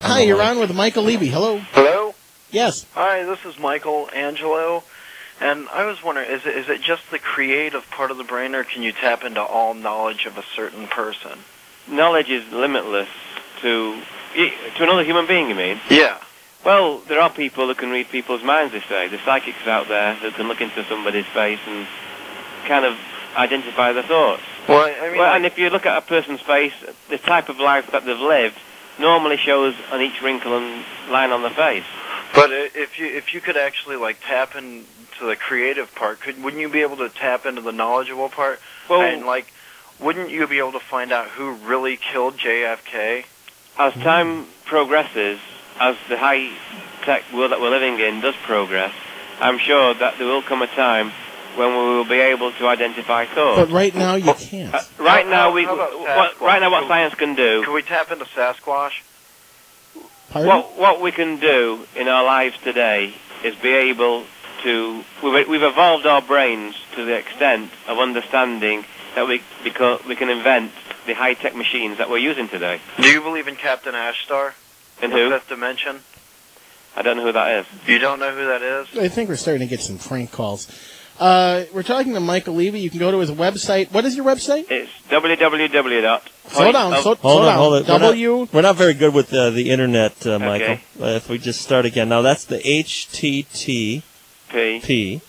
Hi, you're on with Michael Levy. Hello. Hello? Yes. Hi, this is Michael Angelo, and I was wondering, is it just the creative part of the brain, or can you tap into all knowledge of a certain person? Knowledge is limitless to another human being, you mean? Yeah. Well, there are people that can read people's minds, they say. The psychics out there who can look into somebody's face and kind of identify their thoughts. Well, I mean, and if you look at a person's face, the type of life that they've lived normally shows on each wrinkle and line on the face. But if you could actually like tap into the creative part, wouldn't you be able to tap into the knowledgeable part? Well, and like, wouldn't you be able to find out who really killed JFK? As time progresses, as the high-tech world that we're living in does progress, I'm sure that there will come a time when we will be able to identify thoughts. But right now you can't. Right now, what science can do. Can we tap into Sasquatch? Pardon? What we can do in our lives today is be able to. We've evolved our brains to the extent of understanding that we can invent the high-tech machines that we're using today. Do you believe in Captain Ashtar? In who? The Fifth Dimension? I don't know who that is. You don't know who that is? I think we're starting to get some prank calls. We're talking to Michael Levy. You can go to his website. What is your website? It's www. Slow down. Hold on. We're not very good with the internet, Michael. Okay. If we just start again. Now, that's the HTTP.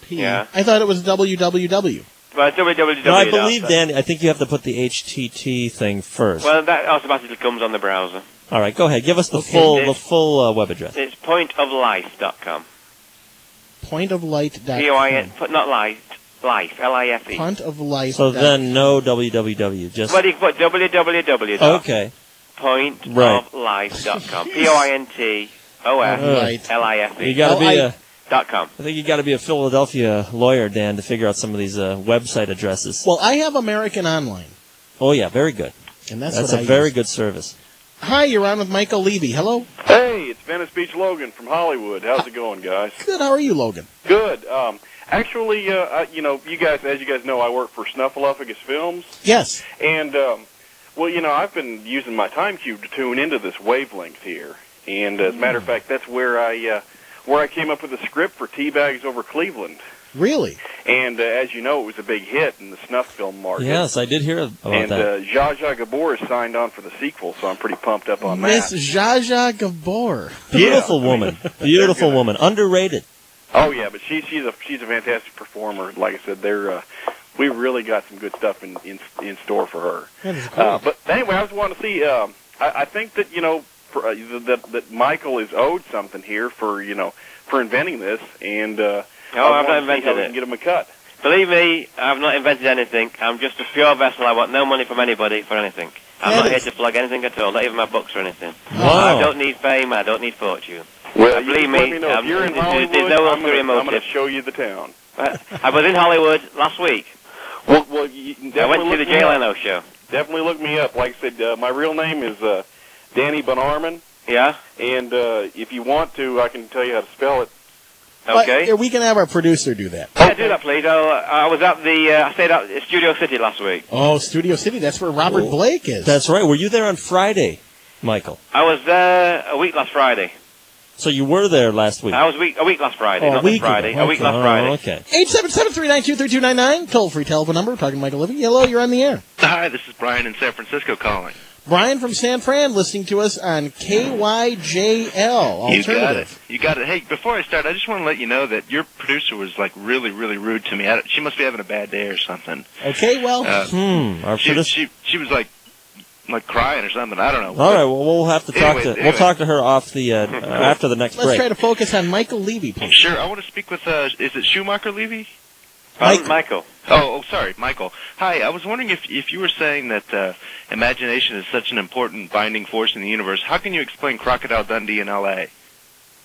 Yeah. I thought it was www. Well, www. No, I believe, Dan, I think you have to put the HTT thing first. Well, that automatically comes on the browser. All right, go ahead. Give us the full web address. It's pointoflife.com. Pointoflight.com. P-O-I-N, not life, L-I-F-E. Pointoflife. So then no www, just... Well, you can put www. Okay. Pointoflife.com. P-O-I-N-T-O-F-L-I-F-E. You got to be a... .com. I think you got to be a Philadelphia lawyer, Dan, to figure out some of these website addresses. Well, I have American Online. Oh, yeah, very good. And that's a very good service. Hi, you're on with Michael Levy. Hello. Hey, it's Venice Beach Logan from Hollywood. How's it going, guys? Good. How are you, Logan? Good. Actually, you guys, as you guys know, I work for Snuffleupagus Films. Yes. And, I've been using my time cube to tune into this wavelength here. And as a matter of fact, that's where I came up with a script for Teabags Over Cleveland. Really? And as you know, it was a big hit in the snuff film market. Yes, I did hear about that. And Zsa Zsa Gabor is signed on for the sequel, so I'm pretty pumped up on Miss that. Miss Zsa Zsa Gabor. Beautiful woman. Beautiful woman. Underrated. Oh, yeah, but she's a fantastic performer. Like I said, we really got some good stuff in store for her. That is cool. But anyway, I was wanting to see, I think that, that Michael is owed something here for inventing this, and I've not invented it. Get him a cut. Believe me, I've not invented anything. I'm just a pure vessel. I want no money from anybody for anything. I'm not here to plug anything at all, not even my books or anything. Wow. I don't need fame. I don't need fortune. Well, believe let me, know if you're in Hollywood, there's no ulterior I'm motive. going to show you the town. I was in Hollywood last week. Well, I went to the Jay Leno show. Definitely look me up. Like I said, my real name is Danny Bonarman. Yeah? And if you want to, I can tell you how to spell it. Okay. But, we can have our producer do that. Yeah, do that, please. I was at I stayed at Studio City last week. Oh, Studio City. That's where Robert Blake is. That's right. Were you there on Friday, Michael? I was there a week last Friday. So you were there last week? I was a week last Friday, not this Friday. Okay. A week last Friday. Okay. 877-392-3299. Toll-free telephone number. Talking to Michael Levy. Hello, you're on the air. Hi, this is Brian in San Francisco calling. Brian from San Fran listening to us on KYJL Alternative. You got it. Hey, before I start, I just want to let you know that your producer was like really, really rude to me. She must be having a bad day or something. Okay, well, she was like crying or something. I don't know. All right, well, we'll have to talk we'll talk to her off the after the next break. Let's try to focus on Michael Levy, please. Sure. I want to speak with is it Schumacher Levy? Michael. Oh, sorry, Michael. Hi, I was wondering if you were saying that imagination is such an important binding force in the universe, how can you explain Crocodile Dundee in L.A.?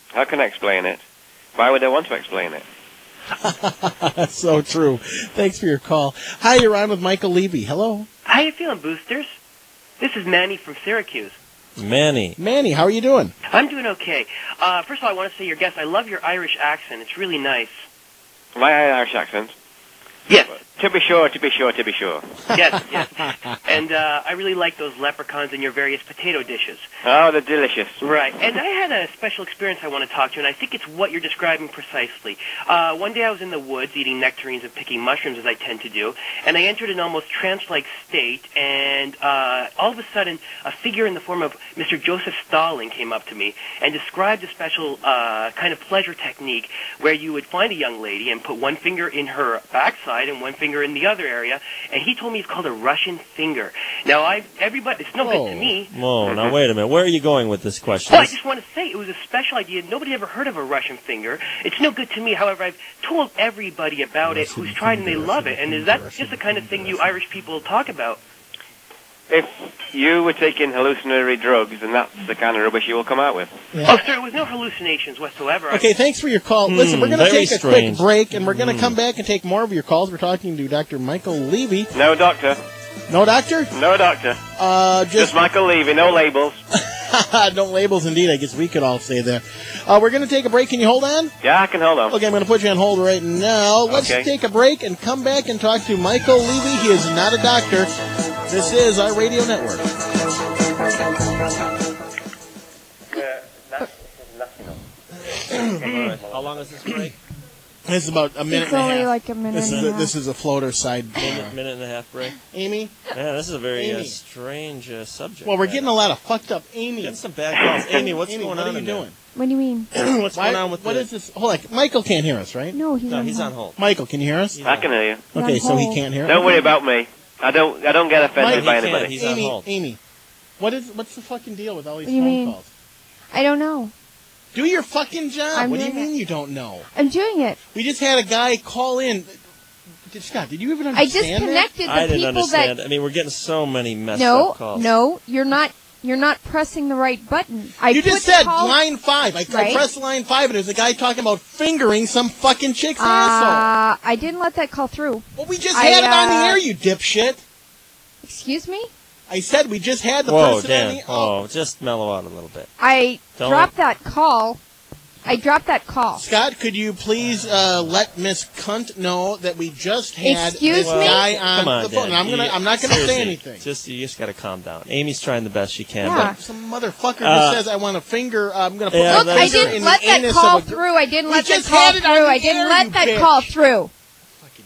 How can I explain it? Why would I want to explain it? That's so true. Thanks for your call. Hi, you're on with Michael Levy. Hello. How you feeling, boosters? This is Manny from Syracuse. Manny, how are you doing? I'm doing okay. First of all, I want to say I love your Irish accent. It's really nice. My Irish accent? Yes. To be sure, to be sure, to be sure. Yes, yes. And I really like those leprechauns in your various potato dishes. Oh, they're delicious. Right. And I had a special experience I want to talk to you, and I think it's what you're describing precisely. One day I was in the woods eating nectarines and picking mushrooms, as I tend to do, and I entered an almost trance-like state, and all of a sudden, a figure in the form of Mr. Joseph Stalin came up to me and described a special kind of pleasure technique where you would find a young lady and put one finger in her backside and one finger in the other area, and he told me it's called a Russian finger. Now, everybody, it's no good to me. Whoa, now wait a minute. Where are you going with this question? Well, I just want to say it was a special idea. Nobody ever heard of a Russian finger. It's no good to me. However, I've told everybody about it who's tried and they love it. And is that just the kind of thing you Irish people talk about? If you were taking hallucinatory drugs, then that's the kind of rubbish you will come out with. Yeah. Oh, sir, it was no hallucinations whatsoever. Okay, thanks for your call. Listen, we're going to take a strange. quick break, and we're going to come back and take more of your calls. We're talking to Dr. Michael Levy. No doctor. No doctor? No doctor. Just Michael Levy, no labels. No labels, indeed. I guess we could all say that. We're going to take a break. Can you hold on? Yeah, I can hold on. Okay, I'm going to put you on hold right now. Let's take a break and come back and talk to Michael Levy. He is not a doctor. This is our radio network. How long is this break? This is about a minute It's and a only half. like a minute and a half. This is a floater side. Minute and a half break. Amy? Yeah, this is a very Amy. strange subject. Well, we're getting a lot of fucked up Amy. Getting some bad calls. Amy, what's going what on are you in there? doing? What do you mean? What's going on with What is this? Hold on. Michael can't hear us, right? No, he's on hold. Michael, can you hear us? I can hear you. He's Okay, on so he hold. can't hear us. Don't worry about me. I don't get offended by anybody. He's on hold. Amy, what's the fucking deal with all these What do you phone mean? calls? I don't know. Do your fucking job. I'm What do you doing mean you don't know? I'm doing it. We just had a guy call in. Scott, did you even I understand just connected I the didn't people understand. that. I mean, we're getting so many messed up calls. No, you're not pressing the right button. You just said call, line 5. I Right. pressed line 5, and there's a guy talking about fingering some fucking chick's asshole. I didn't let that call through. Well, we just had it on the air, you dipshit. Excuse me? I said we just had the Whoa, person on Dan. the... Oh, just mellow out a little bit. I Don't- dropped that call. Scott, could you please let Miss Cunt know that we just had Excuse this me? guy on Come on, the phone? Dan. I'm not going to say Seriously, anything. You just got to calm down. Amy's trying the best she can. Yeah. Some motherfucker just says I want a finger. I'm going to put Yeah, my Look, I finger didn't in let the that anus call of a... through. I didn't We let that just call had it on through. the I didn't air, let you that bitch. call through. Fucking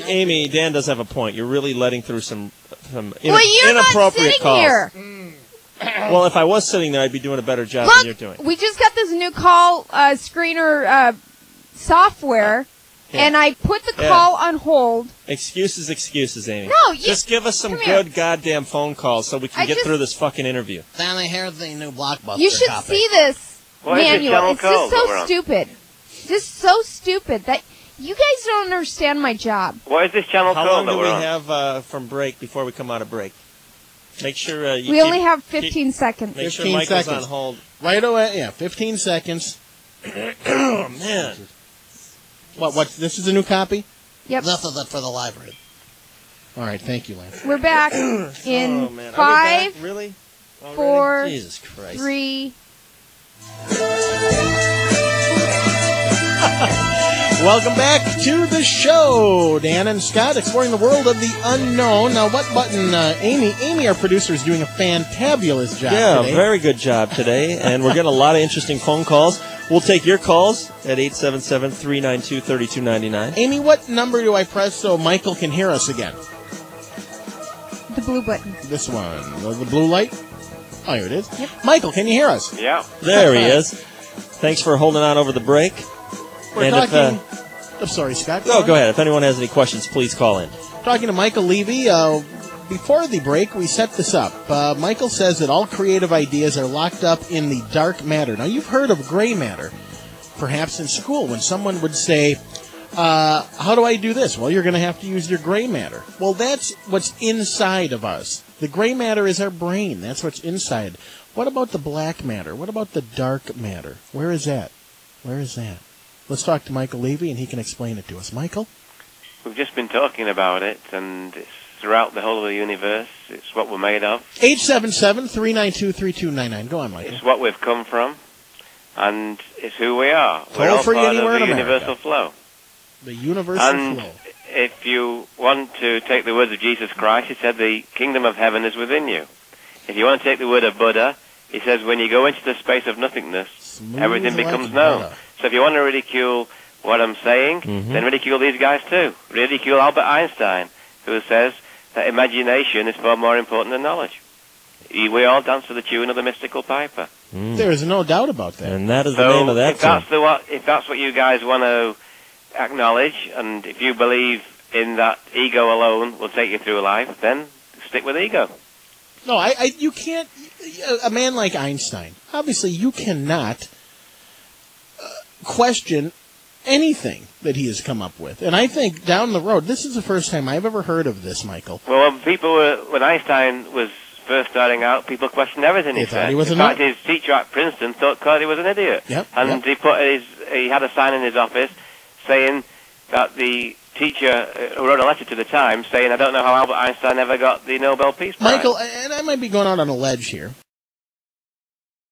A. Amy, Dan does have a point. You're really letting through some Well, you're not inappropriate sitting calls. here. Well, if I was sitting there, I'd be doing a better job than you're doing. We just got this new call screener software, Yeah. and I put the Yeah. call on hold. Excuses, Amy. No, just give us some come here. good goddamn phone calls so we can I get just- through this fucking interview. Then I heard the new Blockbuster You should copy. see this What is the manual. channel It's just code that we're so on? stupid. Just so stupid that you guys don't understand my job. What is this channel How called long that do we we're on? have from break before we come out of break? Make sure you We keep, only have 15 seconds. Make sure 15 Michael's seconds. on hold. Right away, yeah, 15 seconds. Oh, man. What, this is a new copy? Yep. Enough of that for the library. All right, thank you, Lance. We're back Oh, in man. Are we 5, back? Really? Already? 4, Jesus Christ. 3. Welcome back to the show. Dan and Scott exploring the world of the unknown. Now, what button? Amy, our producer, is doing a fantabulous job today. Very good job today, and we're getting a lot of interesting phone calls. We'll take your calls at 877-392-3299. Amy, what number do I press so Michael can hear us again? The blue button. This one. The blue light? Oh, here it is. Yep. Michael, can you hear us? Yeah. There he is. Thanks for holding on over the break. We're And talking... I'm sorry, Scott. go ahead. If anyone has any questions, please call in. Talking to Michael Levy. Before the break, we set this up. Michael says that all creative ideas are locked up in the dark matter. Now, you've heard of gray matter, perhaps in school, when someone would say, how do I do this? Well, you're going to have to use your gray matter. Well, that's what's inside of us. The gray matter is our brain. That's what's inside. What about the black matter? What about the dark matter? Where is that? Where is that? Let's talk to Michael Levy, and he can explain it to us. Michael? We've just been talking about it, and it's throughout the whole of the universe. It's what we're made of. 877-392-3299. Go on, Michael. It's what we've come from, and it's who we are. Toll We're all free part anywhere of in the America. universal flow. The universal And flow. if you want to take the words of Jesus Christ, he said the kingdom of heaven is within you. If you want to take the word of Buddha, he says when you go into the space of nothingness, everything becomes known. So if you want to ridicule what I'm saying, then ridicule these guys too. Ridicule Albert Einstein, who says that imagination is far more important than knowledge. We all dance to the tune of the mystical piper. There is no doubt about that. And that is the name of that If that's what you guys want to acknowledge, and if you believe in that ego alone will take you through life, then stick with ego. No, you can't. A man like Einstein, obviously, you cannot question anything that he has come up with. And I think down the road, this is the first time I've ever heard of this, Michael. Well, when Einstein was first starting out, people questioned everything he said. In fact, his teacher at Princeton thought he was an idiot. And he had a sign in his office saying that the teacher wrote a letter to the Times saying, I don't know how Albert Einstein ever got the Nobel Peace Prize. Michael, and I might be going out on a ledge here,